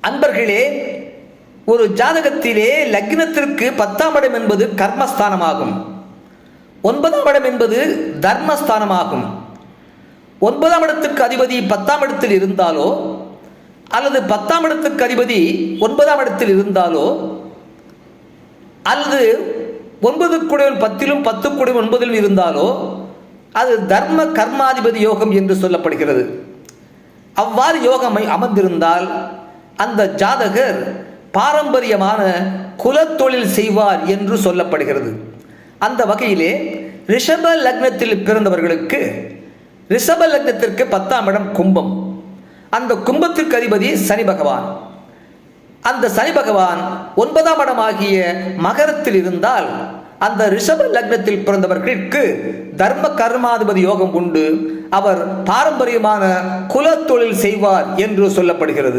அன்பர்களே, ஒரு ஜாதகத்திலே லக்னத்திற்கு 10ஆம் இடம் என்பது கர்மஸ்தானமாகும். 9ஆம் இடம் என்பது தர்மஸ்தானமாகும். 9ஆம் இடத்துக்கு அதிபதி 10ஆம் இடத்தில் இருந்தாலோ அல்லது 10ஆம் இடத்துக்கு அதிபதி 9ஆம் இடத்தில் இருந்தாலோ அல்லது 9 கூடியவன் 10லும் 10 கூடியவன் 9லும் இருந்தாலோ அது தர்ம கர்மாதிபதி யோகம் என்று சொல்லப்படுகிறது. அவ்வாறு யோகம் அமர்ந்திருந்தால் அந்த ஜாதகர் பாரம்பரியமான குலத்தொழில் செய்வார் என்று சொல்லப்படுகிறது. அந்த வகையிலே ரிஷப லக்னத்தில் பிறந்தவர்களுக்கு ரிஷப லக்னத்திற்கு 10ஆம் இடம் கும்பம். அந்த கும்பத்திற்கு அதிபதி சனி பகவான். அந்த சனி பகவான் 9ஆம் இடமாகிய மகரத்தில் இருந்தால் அந்த ரிஷப லக்னத்தில் பிறந்தவர்களுக்கு தர்ம கர்மாதிபதி யோகம் உண்டு. அவர் பாரம்பரியமான குலத்தொழில் செய்வார் என்று சொல்லப்படுகிறது.